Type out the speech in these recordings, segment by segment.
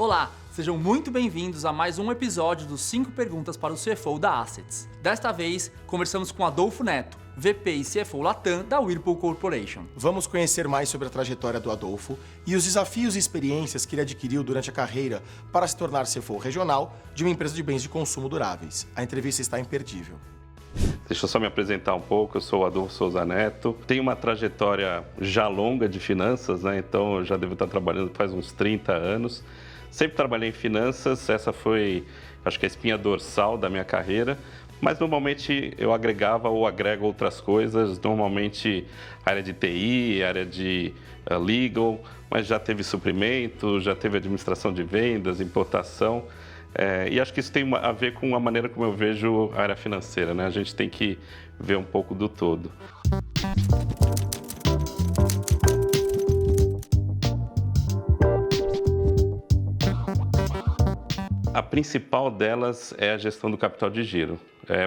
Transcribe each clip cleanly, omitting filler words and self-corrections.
Olá, sejam muito bem-vindos a mais um episódio dos 5 perguntas para o CFO da Assets. Desta vez, conversamos com Adolfo Neto, VP e CFO Latam da Whirlpool Corporation. Vamos conhecer mais sobre a trajetória do Adolfo e os desafios e experiências que ele adquiriu durante a carreira para se tornar CFO regional de uma empresa de bens de consumo duráveis. A entrevista está imperdível. Deixa eu só me apresentar um pouco, eu sou o Adolfo Souza Neto, tenho uma trajetória já longa de finanças, né? Então eu já devo estar trabalhando faz uns 30 anos. Sempre trabalhei em finanças, essa foi, acho que a espinha dorsal da minha carreira, mas normalmente eu agregava ou agrego outras coisas, normalmente área de TI, área de legal, mas já teve suprimento, já teve administração de vendas, importação, e acho que isso tem a ver com a maneira como eu vejo a área financeira, né? A gente tem que ver um pouco do todo. A principal delas é a gestão do capital de giro,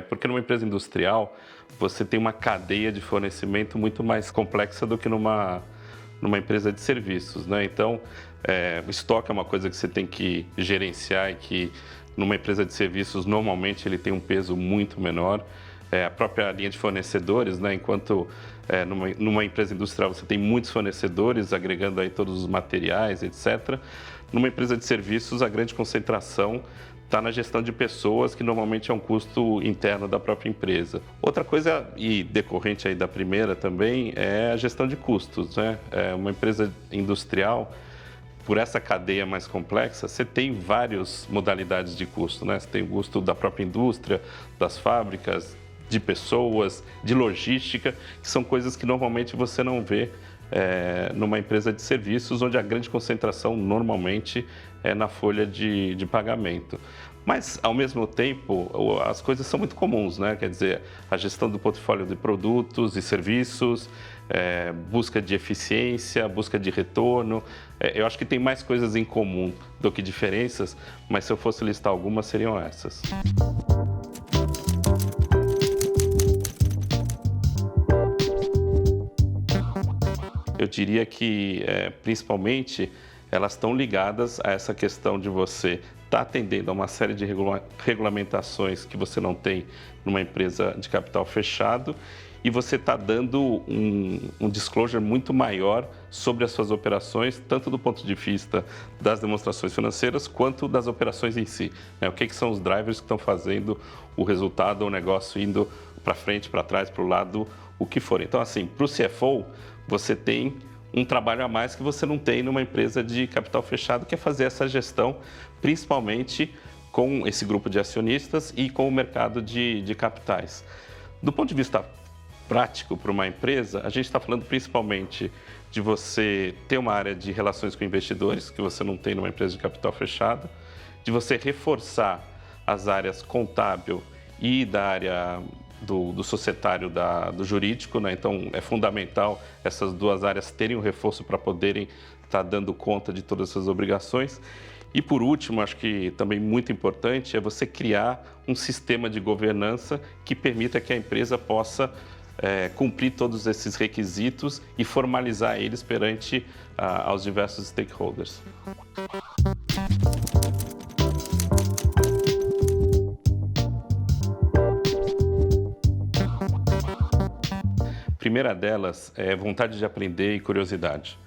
porque numa empresa industrial você tem uma cadeia de fornecimento muito mais complexa do que numa empresa de serviços, né? Então, o estoque é uma coisa que você tem que gerenciar e que numa empresa de serviços normalmente ele tem um peso muito menor. A própria linha de fornecedores, né? Enquanto numa empresa industrial você tem muitos fornecedores agregando aí todos os materiais, etc. Numa empresa de serviços, a grande concentração está na gestão de pessoas, que normalmente é um custo interno da própria empresa. Outra coisa, e decorrente aí da primeira também, é a gestão de custos, né? Uma empresa industrial, por essa cadeia mais complexa, você tem várias modalidades de custo, né? Você tem o custo da própria indústria, das fábricas, de pessoas, de logística, que são coisas que normalmente você não vê numa empresa de serviços, onde a grande concentração normalmente é na folha de pagamento. Mas, ao mesmo tempo, as coisas são muito comuns, né? Quer dizer, a gestão do portfólio de produtos e serviços, busca de eficiência, busca de retorno. Eu acho que tem mais coisas em comum do que diferenças, mas se eu fosse listar algumas, seriam essas. Eu diria que, principalmente, elas estão ligadas a essa questão de você estar atendendo a uma série de regulamentações que você não tem numa empresa de capital fechado e você está dando um disclosure muito maior sobre as suas operações, tanto do ponto de vista das demonstrações financeiras, quanto das operações em si, né? O que são os drivers que estão fazendo o resultado, o negócio indo para frente, para trás, para o lado, o que for. Então, assim, para o CFO, você tem um trabalho a mais que você não tem numa empresa de capital fechado, que é fazer essa gestão, principalmente com esse grupo de acionistas e com o mercado de capitais. Do ponto de vista prático para uma empresa, a gente está falando principalmente de você ter uma área de relações com investidores, que você não tem numa empresa de capital fechado, de você reforçar as áreas contábil e da área do societário, do jurídico, né? Então é fundamental essas duas áreas terem um reforço para poderem estar dando conta de todas essas obrigações. E por último, acho que também muito importante é você criar um sistema de governança que permita que a empresa possa cumprir todos esses requisitos e formalizar eles perante aos diversos stakeholders. A primeira delas é vontade de aprender e curiosidade.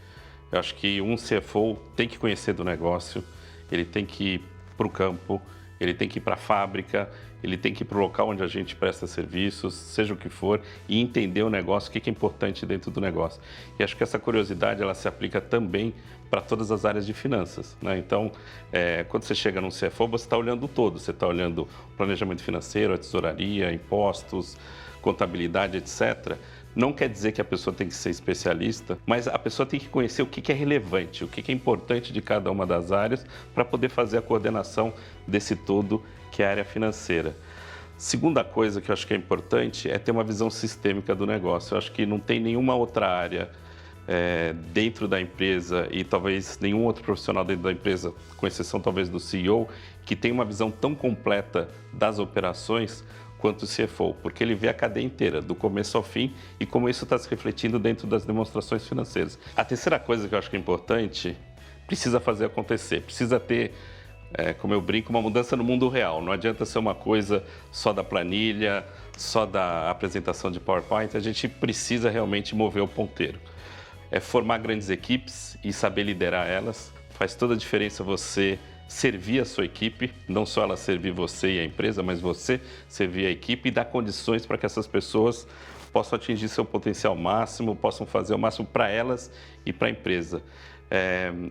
Eu acho que um CFO tem que conhecer do negócio, ele tem que ir para o campo, ele tem que ir para a fábrica, ele tem que ir para o local onde a gente presta serviços, seja o que for, e entender o negócio, o que é importante dentro do negócio. E acho que essa curiosidade ela se aplica também para todas as áreas de finanças, né? Então, quando você chega num CFO, você está olhando o todo, você está olhando planejamento financeiro, a tesouraria, impostos, contabilidade, etc. Não quer dizer que a pessoa tem que ser especialista, mas a pessoa tem que conhecer o que é relevante, o que é importante de cada uma das áreas para poder fazer a coordenação desse todo que é a área financeira. Segunda coisa que eu acho que é importante é ter uma visão sistêmica do negócio. Eu acho que não tem nenhuma outra área dentro da empresa e talvez nenhum outro profissional dentro da empresa, com exceção talvez do CEO, que tem uma visão tão completa das operações quanto o CFO, porque ele vê a cadeia inteira, do começo ao fim, e como isso está se refletindo dentro das demonstrações financeiras. A terceira coisa que eu acho que é importante precisa fazer acontecer, precisa ter, como eu brinco, uma mudança no mundo real. Não adianta ser uma coisa só da planilha, só da apresentação de PowerPoint, a gente precisa realmente mover o ponteiro. É formar grandes equipes e saber liderar elas. Faz toda a diferença você servir a sua equipe, não só ela servir você e a empresa, mas você servir a equipe e dar condições para que essas pessoas possam atingir seu potencial máximo, possam fazer o máximo para elas e para a empresa.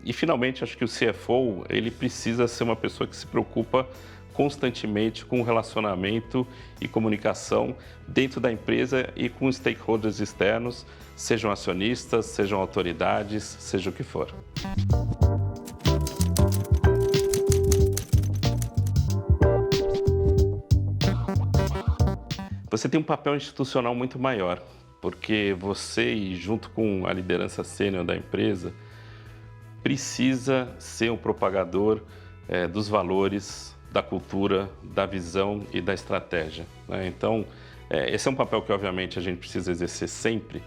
E finalmente, acho que o CFO, ele precisa ser uma pessoa que se preocupa constantemente com o relacionamento e comunicação dentro da empresa e com stakeholders externos, sejam acionistas, sejam autoridades, seja o que for. Você tem um papel institucional muito maior, porque você, junto com a liderança sênior da empresa, precisa ser um propagador dos valores, da cultura, da visão e da estratégia, né? Então, esse é um papel que, obviamente, a gente precisa exercer sempre,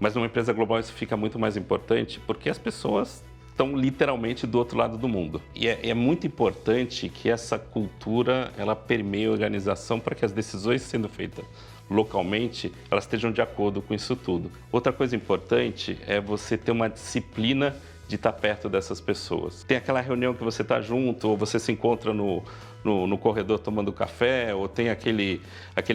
mas numa empresa global isso fica muito mais importante porque as pessoas estão literalmente do outro lado do mundo. E é muito importante que essa cultura ela permeie a organização para que as decisões sendo feitas localmente, elas estejam de acordo com isso tudo. Outra coisa importante é você ter uma disciplina de estar perto dessas pessoas. Tem aquela reunião que você está junto, ou você se encontra no corredor tomando café, ou tem aquele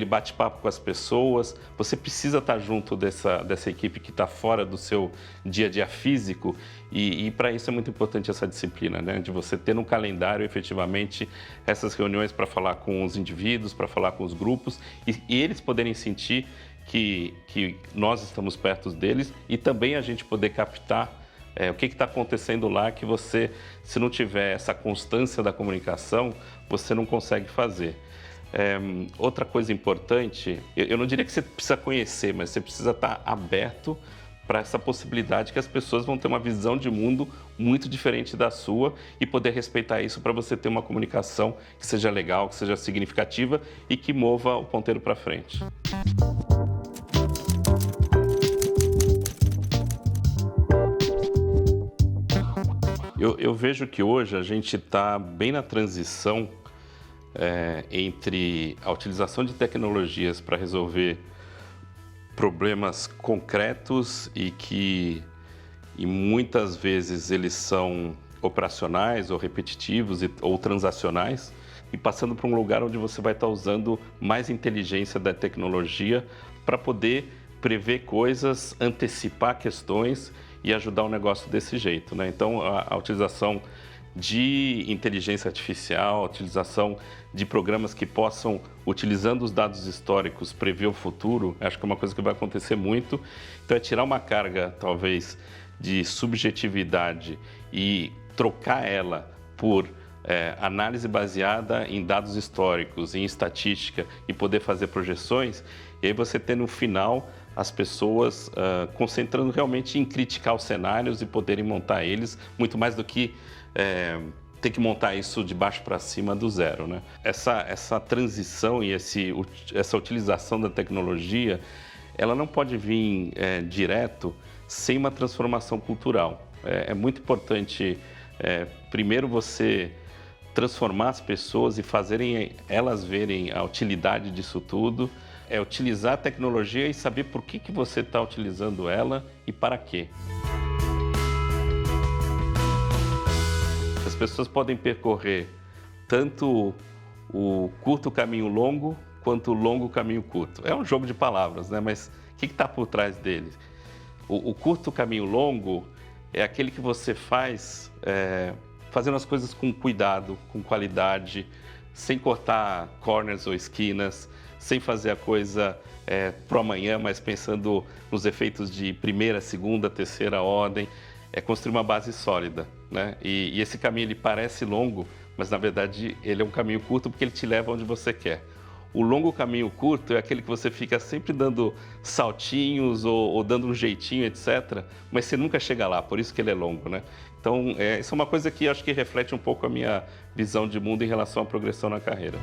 bate-papo com as pessoas. Você precisa estar junto dessa equipe que está fora do seu dia a dia físico, e para isso é muito importante essa disciplina, né? De você ter no calendário efetivamente essas reuniões para falar com os indivíduos, para falar com os grupos, e eles poderem sentir que nós estamos perto deles, e também a gente poder captar o que está acontecendo lá, que você, se não tiver essa constância da comunicação, você não consegue fazer. Outra coisa importante, eu não diria que você precisa conhecer, mas você precisa estar aberto para essa possibilidade que as pessoas vão ter uma visão de mundo muito diferente da sua e poder respeitar isso para você ter uma comunicação que seja legal, que seja significativa e que mova o ponteiro para frente. Eu vejo que hoje a gente está bem na transição entre a utilização de tecnologias para resolver problemas concretos e muitas vezes eles são operacionais ou repetitivos ou transacionais, e passando para um lugar onde você vai estar usando mais inteligência da tecnologia para poder prever coisas, antecipar questões e ajudar o negócio desse jeito, né? Então, a utilização de inteligência artificial, a utilização de programas que possam, utilizando os dados históricos, prever o futuro, acho que é uma coisa que vai acontecer muito. Então, é tirar uma carga, talvez, de subjetividade e trocar ela por análise baseada em dados históricos, em estatística, e poder fazer projeções, e aí você ter no final as pessoas concentrando realmente em criticar os cenários e poderem montar eles, muito mais do que ter que montar isso de baixo para cima do zero, né? Essa transição e essa utilização da tecnologia, ela não pode vir direto sem uma transformação cultural. É muito importante, primeiro, você transformar as pessoas e fazerem elas verem a utilidade disso tudo, utilizar a tecnologia e saber por que você está utilizando ela e para quê. As pessoas podem percorrer tanto o curto caminho longo quanto o longo caminho curto. É um jogo de palavras, né? Mas o que está por trás dele? O curto caminho longo é aquele que você faz fazendo as coisas com cuidado, com qualidade, sem cortar corners ou esquinas, sem fazer a coisa pro amanhã, mas pensando nos efeitos de primeira, segunda, terceira ordem, construir uma base sólida, né? E esse caminho ele parece longo, mas na verdade ele é um caminho curto porque ele te leva onde você quer. O longo caminho curto é aquele que você fica sempre dando saltinhos ou dando um jeitinho, etc., mas você nunca chega lá, por isso que ele é longo, né? Então, isso é uma coisa que acho que reflete um pouco a minha visão de mundo em relação à progressão na carreira.